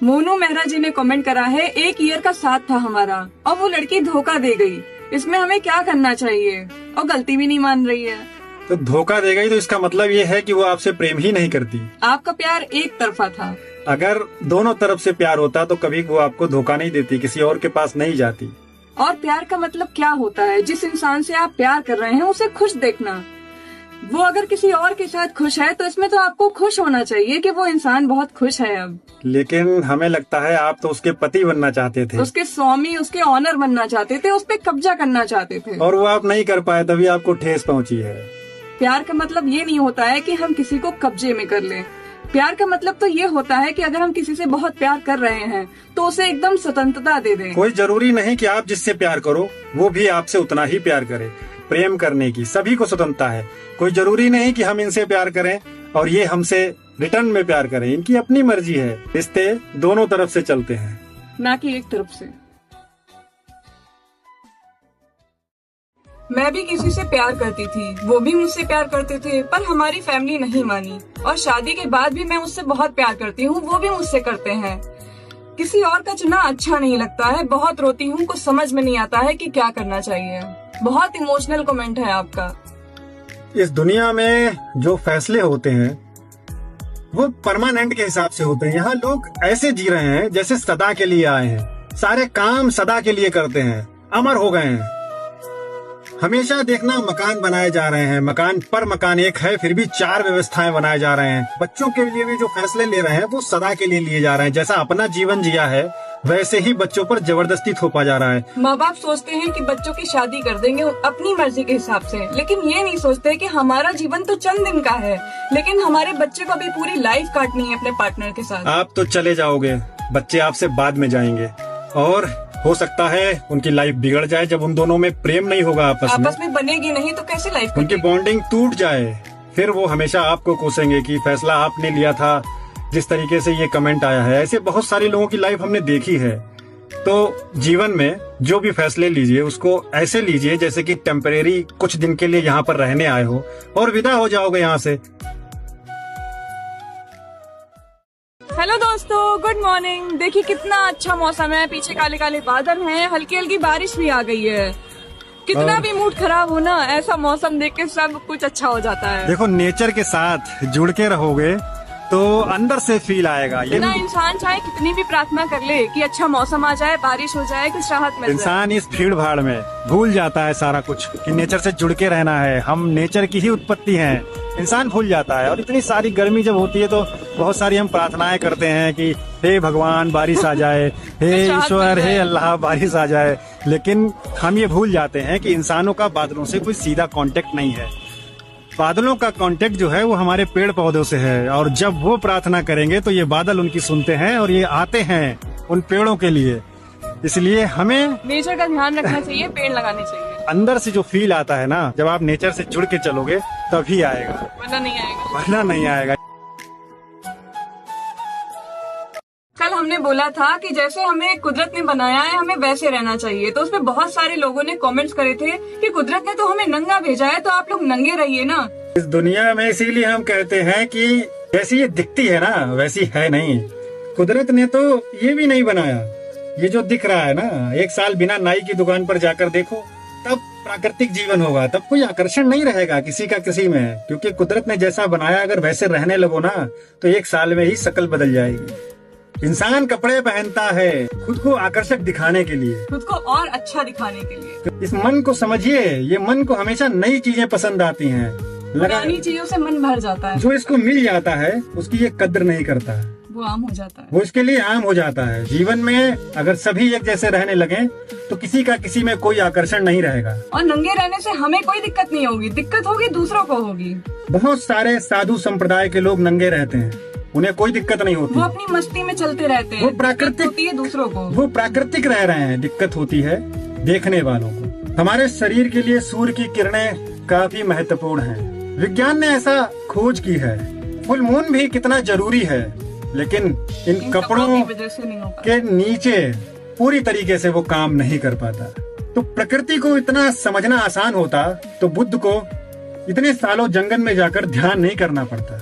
मोनू मेहरा जी ने कमेंट करा है, 1 ईयर का साथ था हमारा और वो लड़की धोखा दे गई, इसमें हमें क्या करना चाहिए? और गलती भी नहीं मान रही है। तो धोखा दे गई तो इसका मतलब ये है कि वो आपसे प्रेम ही नहीं करती। आपका प्यार एक तरफा था। अगर दोनों तरफ से प्यार होता तो कभी वो आपको धोखा नहीं देती, किसी और के पास नहीं जाती। और प्यार का मतलब क्या होता है? जिस इंसान से आप प्यार कर रहे हैं उसे खुश देखना। वो अगर किसी और के साथ खुश है तो इसमें तो आपको खुश होना चाहिए कि वो इंसान बहुत खुश है अब। लेकिन हमें लगता है आप तो उसके पति बनना चाहते थे, उसके स्वामी, उसके ऑनर बनना चाहते थे, उस पर कब्जा करना चाहते थे, और वो आप नहीं कर पाए, तभी आपको ठेस पहुंची है। प्यार का मतलब ये नहीं होता है कि हम किसी को कब्जे में कर लें। प्यार का मतलब तो ये होता है कि अगर हम किसी से बहुत प्यार कर रहे हैं तो उसे एकदम स्वतंत्रता दे दें। कोई जरूरी नहीं कि आप जिससे प्यार करो वो भी आपसे उतना ही प्यार करे। प्रेम करने की सभी को स्वतंत्रता है। कोई जरूरी नहीं कि हम इनसे प्यार करें और ये हमसे रिटर्न में प्यार करें। इनकी अपनी मर्जी है। रिश्ते दोनों तरफ से चलते हैं, ना कि एक तरफ से। मैं भी किसी से प्यार करती थी, वो भी मुझसे प्यार करते थे, पर हमारी फैमिली नहीं मानी और शादी के बाद भी मैं उससे बहुत प्यार करती हूँ, वो भी मुझसे करते हैं। किसी और का चुना अच्छा नहीं लगता है। बहुत रोती हूँ, कुछ समझ में नहीं आता है कि क्या करना चाहिए। बहुत इमोशनल कमेंट है आपका। इस दुनिया में जो फैसले होते हैं वो परमानेंट के हिसाब से होते हैं। यहाँ लोग ऐसे जी रहे हैं जैसे सदा के लिए आए हैं। सारे काम सदा के लिए करते हैं, अमर हो गए हैं। हमेशा देखना, मकान बनाए जा रहे हैं, मकान पर मकान एक है, फिर भी 4 व्यवस्थाएं बनाए जा रहे हैं। बच्चों के लिए भी जो फैसले ले रहे हैं वो सदा के लिए लिए जा रहे हैं। जैसा अपना जीवन जिया है वैसे ही बच्चों पर जबरदस्ती थोपा जा रहा है। माँ बाप सोचते हैं कि बच्चों की शादी कर देंगे अपनी मर्जी के हिसाब से, लेकिन ये नहीं सोचते कि हमारा जीवन तो चंद दिन का है, लेकिन हमारे बच्चे को अभी पूरी लाइफ काटनी है अपने पार्टनर के साथ। आप तो चले जाओगे, बच्चे आपसे बाद में जाएंगे और हो सकता है उनकी लाइफ बिगड़ जाए जब उन दोनों में प्रेम नहीं होगा। आपस में बनेगी नहीं तो कैसे लाइफ उनकी बॉन्डिंग टूट जाए, फिर वो हमेशा आपको कोसेंगे कि फैसला आपने लिया था। जिस तरीके से ये कमेंट आया है, ऐसे बहुत सारे लोगों की लाइफ हमने देखी है। तो जीवन में जो भी फैसले लीजिए उसको ऐसे लीजिए जैसे कि टेम्परेरी कुछ दिन के लिए यहाँ पर रहने आए हो और विदा हो जाओगे यहाँ से। हेलो दोस्तों, गुड मॉर्निंग। देखिए कितना अच्छा मौसम है, पीछे काले काले बादल हैं, हल्की हल्की बारिश भी आ गई है। कितना भी मूड खराब हो ना, ऐसा मौसम देख के सब कुछ अच्छा हो जाता है। देखो, नेचर के साथ जुड़ के रहोगे तो अंदर से फील आएगा। ये ना इंसान चाहे कितनी भी प्रार्थना कर ले कि अच्छा मौसम आ जाए, बारिश हो जाए, कुछ राहत मिल जाए, इंसान इस भीड़ भाड़ में भूल जाता है सारा कुछ कि नेचर से जुड़ के रहना है। हम नेचर की ही उत्पत्ति हैं। इंसान भूल जाता है। और इतनी सारी गर्मी जब होती है तो बहुत सारी हम प्रार्थनाएं करते हैं कि हे भगवान बारिश आ जाए, हे ईश्वर, हे अल्लाह बारिश आ जाए। लेकिन हम ये भूल जाते हैं कि इंसानों का बादलों से कोई सीधा कांटेक्ट नहीं है। बादलों का कांटेक्ट जो है वो हमारे पेड़ पौधों से है, और जब वो प्रार्थना करेंगे तो ये बादल उनकी सुनते हैं और ये आते हैं उन पेड़ों के लिए। इसलिए हमें नेचर का ध्यान रखना चाहिए, पेड़ लगाने चाहिए। अंदर से जो फील आता है ना, जब आप नेचर से जुड़ के चलोगे तभी आएगा, वरना नहीं आएगा। वरना नहीं आएगा। कल हमने बोला था कि जैसे हमें कुदरत ने बनाया है हमें वैसे रहना चाहिए, तो उसमें बहुत सारे लोगों ने कमेंट्स करे थे कि कुदरत ने तो हमें नंगा भेजा है तो आप लोग नंगे रहिए ना। इस दुनिया में इसीलिए हम कहते हैं कि जैसी ये दिखती है ना वैसी है नहीं। कुदरत ने तो ये भी नहीं बनाया। ये जो दिख रहा है ना, 1 साल बिना नाई की दुकान पर जाकर देखो, तब प्राकृतिक जीवन होगा, तब कोई आकर्षण नहीं रहेगा किसी का किसी में। क्योंकि कुदरत ने जैसा बनाया अगर वैसे रहने लगो ना तो 1 साल में ही शक्ल बदल जाएगी। इंसान कपड़े पहनता है खुद को आकर्षक दिखाने के लिए, खुद को और अच्छा दिखाने के लिए। इस मन को समझिए, ये मन को हमेशा नई चीजें पसंद आती हैं। पुरानी चीजों से मन भर जाता है। जो इसको मिल जाता है उसकी ये कद्र नहीं करता है, वो आम हो जाता है, वो इसके लिए आम हो जाता है। जीवन में अगर सभी एक जैसे रहने लगे तो किसी का किसी में कोई आकर्षण नहीं रहेगा। और नंगे रहने से हमें कोई दिक्कत नहीं होगी, दिक्कत होगी दूसरों को होगी। बहुत सारे साधु संप्रदाय के लोग नंगे रहते हैं, उन्हें कोई दिक्कत नहीं होती। वो अपनी मस्ती में चलते रहते हैं। वो प्राकृतिक होती है दूसरों को, वो प्राकृतिक रह रहे हैं। दिक्कत होती है देखने वालों को। हमारे शरीर के लिए सूर्य की किरणें काफी महत्वपूर्ण हैं। विज्ञान ने ऐसा खोज की है। फुल मून भी कितना जरूरी है, लेकिन इन कपड़ों के नीचे पूरी तरीके से वो काम नहीं कर पाता। तो प्रकृति को इतना समझना आसान होता तो बुद्ध को इतने सालों जंगल में जाकर ध्यान नहीं करना पड़ता।